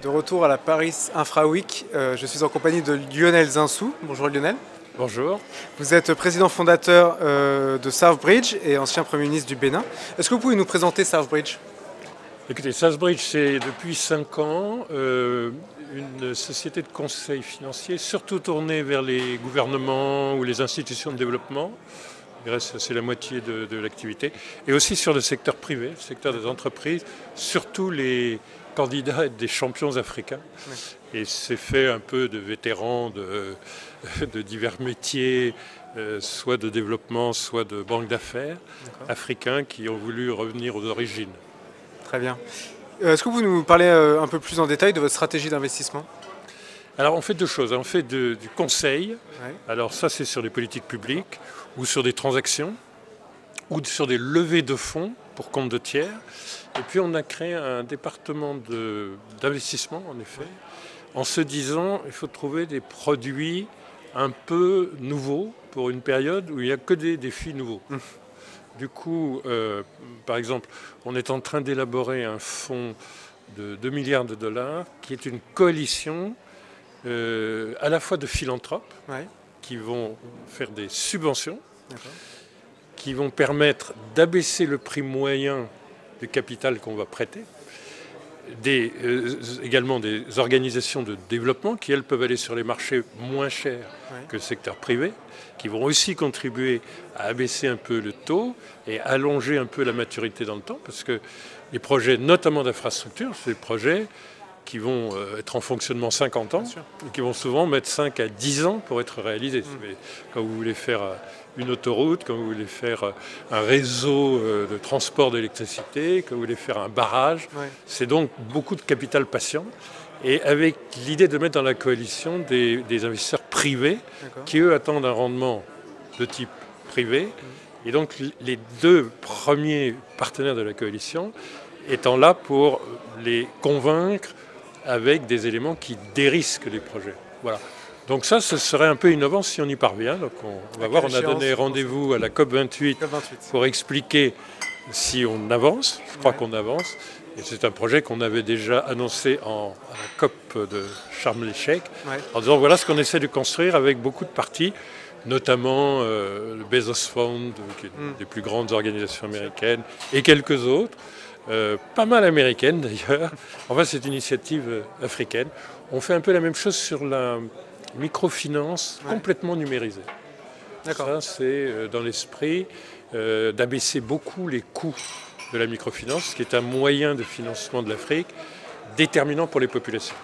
De retour à la Paris Infra Week, je suis en compagnie de Lionel Zinsou. Bonjour Lionel. Bonjour. Vous êtes président fondateur de Southbridge et ancien Premier ministre du Bénin. Est-ce que vous pouvez nous présenter Southbridge? Écoutez, Southbridge, c'est depuis 5 ans une société de conseil financier, surtout tournée vers les gouvernements ou les institutions de développement. C'est la moitié de l'activité. Et aussi sur le secteur privé, le secteur des entreprises, surtout les candidats des champions africains. Oui. Et c'est fait un peu de vétérans de divers métiers, soit de développement, soit de banque d'affaires africains qui ont voulu revenir aux origines. Très bien. Est-ce que vous nous parlez un peu plus en détail de votre stratégie d'investissement? Alors on fait deux choses. On fait du conseil. Ouais. Alors ça c'est sur des politiques publiques ou sur des transactions ou sur des levées de fonds pour compte de tiers. Et puis on a créé un département d'investissement en effet, en se disant il faut trouver des produits un peu nouveaux pour une période où il n'y a que des défis nouveaux. Du coup, par exemple, on est en train d'élaborer un fonds de 2 milliards de dollars qui est une coalition à la fois de philanthropes qui vont faire des subventions, qui vont permettre d'abaisser le prix moyen du capital qu'on va prêter, également des organisations de développement qui, elles, peuvent aller sur les marchés moins chers que le secteur privé, qui vont aussi contribuer à abaisser un peu le taux et allonger un peu la maturité dans le temps, parce que les projets, notamment d'infrastructure, c'est des projets qui vont être en fonctionnement 50 ans et qui vont souvent mettre 5 à 10 ans pour être réalisés. Mais quand vous voulez faire une autoroute, quand vous voulez faire un réseau de transport d'électricité, quand vous voulez faire un barrage, c'est donc beaucoup de capital patient. Et avec l'idée de mettre dans la coalition des investisseurs privés qui, eux, attendent un rendement de type privé. Et donc les deux premiers partenaires de la coalition étant là pour les convaincre avec des éléments qui dérisquent les projets. Voilà. Donc ça, ce serait un peu innovant si on y parvient. Donc on va voir, on a donné rendez-vous à la COP28 pour expliquer si on avance. Je crois qu'on avance. Et c'est un projet qu'on avait déjà annoncé à la COP de Sharm el-Sheikh, en disant voilà ce qu'on essaie de construire avec beaucoup de parties, notamment le Bezos Fund, qui est une des plus grandes organisations américaines, et quelques autres. Pas mal américaine d'ailleurs. Enfin, c'est une initiative africaine. On fait un peu la même chose sur la microfinance complètement numérisée. Ça, c'est dans l'esprit d'abaisser beaucoup les coûts de la microfinance, qui est un moyen de financement de l'Afrique déterminant pour les populations.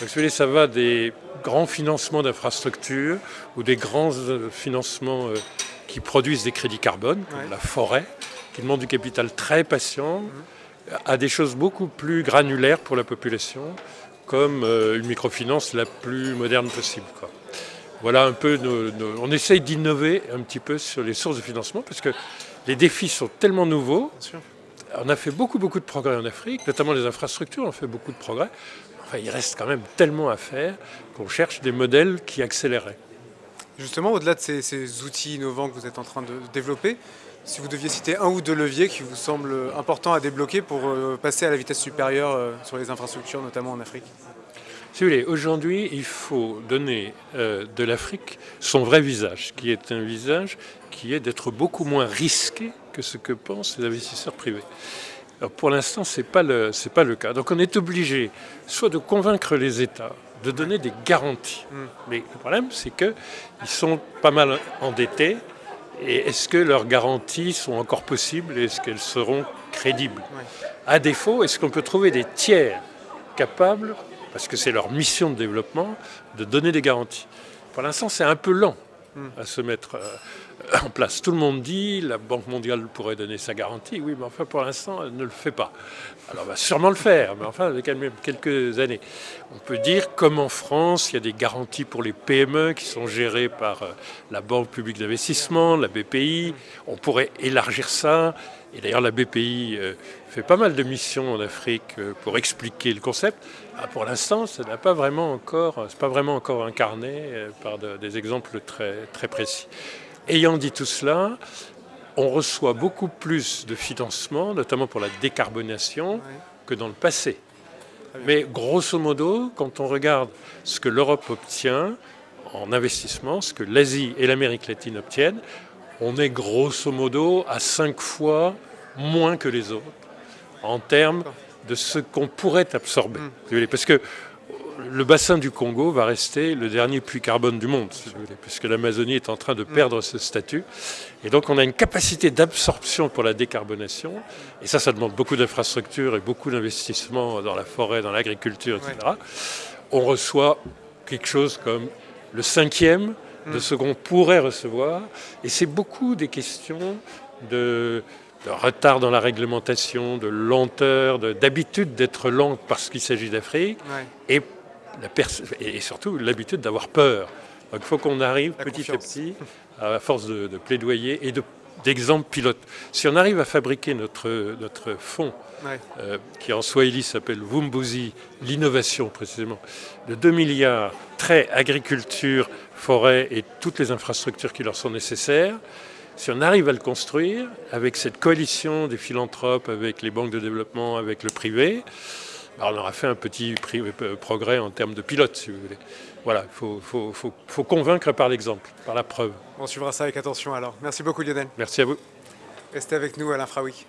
Donc, si vous voulez, ça va des grands financements d'infrastructures ou des grands financements qui produisent des crédits carbone, comme la forêt, qui demande du capital très patient, à des choses beaucoup plus granulaires pour la population, comme une microfinance la plus moderne possible, quoi. Voilà un peu on essaye d'innover un petit peu sur les sources de financement, parce que les défis sont tellement nouveaux. On a fait beaucoup de progrès en Afrique, notamment les infrastructures, on fait beaucoup de progrès. Enfin, il reste quand même tellement à faire qu'on cherche des modèles qui accéléreraient. Justement, au-delà de ces outils innovants que vous êtes en train de développer, si vous deviez citer un ou deux leviers qui vous semblent importants à débloquer pour passer à la vitesse supérieure sur les infrastructures, notamment en Afrique. Si vous voulez, aujourd'hui, il faut donner de l'Afrique son vrai visage, qui est un visage qui est d'être beaucoup moins risqué que ce que pensent les investisseurs privés. Alors pour l'instant, ce n'est pas le cas. Donc on est obligé soit de convaincre les États de donner des garanties. Mais le problème, c'est qu'ils sont pas mal endettés. Et est-ce que leurs garanties sont encore possibles et est-ce qu'elles seront crédibles? À défaut, est-ce qu'on peut trouver des tiers capables, parce que c'est leur mission de développement, de donner des garanties? Pour l'instant, c'est un peu lent à se mettre en place. Tout le monde dit la Banque mondiale pourrait donner sa garantie. Oui, mais enfin, pour l'instant, elle ne le fait pas. Alors, elle va sûrement le faire, mais enfin, avec quelques années. On peut dire, comme en France, il y a des garanties pour les PME qui sont gérées par la Banque publique d'investissement, la BPI. On pourrait élargir ça. Et d'ailleurs, la BPI fait pas mal de missions en Afrique pour expliquer le concept. Pour l'instant, ça n'a pas vraiment encore, c'est pas vraiment encore incarné par des exemples très précis. Ayant dit tout cela, on reçoit beaucoup plus de financement, notamment pour la décarbonation, que dans le passé. Mais grosso modo, quand on regarde ce que l'Europe obtient en investissement, ce que l'Asie et l'Amérique latine obtiennent, on est grosso modo à 5 fois moins que les autres en termes de ce qu'on pourrait absorber. Parce que le bassin du Congo va rester le dernier puits carbone du monde, si vous voulez, puisque l'Amazonie est en train de perdre ce statut. Et donc on a une capacité d'absorption pour la décarbonation, et ça demande beaucoup d'infrastructures et beaucoup d'investissements dans la forêt, dans l'agriculture, etc. Ouais. On reçoit quelque chose comme le 5e de ce qu'on pourrait recevoir, et c'est beaucoup des questions de retard dans la réglementation, de lenteur, d'habitude d'être lent parce qu'il s'agit d'Afrique, et surtout l'habitude d'avoir peur. Donc il faut qu'on arrive petit à petit, à force de plaidoyer et d'exemples pilotes. Si on arrive à fabriquer notre fonds, qui en swahili s'appelle Vumbuzi, l'innovation précisément, de 2 milliards, très agriculture, forêt et toutes les infrastructures qui leur sont nécessaires, si on arrive à le construire avec cette coalition des philanthropes, avec les banques de développement, avec le privé, on aura fait un petit progrès en termes de pilote, si vous voulez. Voilà, il faut convaincre par l'exemple, par la preuve. On suivra ça avec attention alors. Merci beaucoup Lionel. Merci à vous. Restez avec nous à l'Infraweek.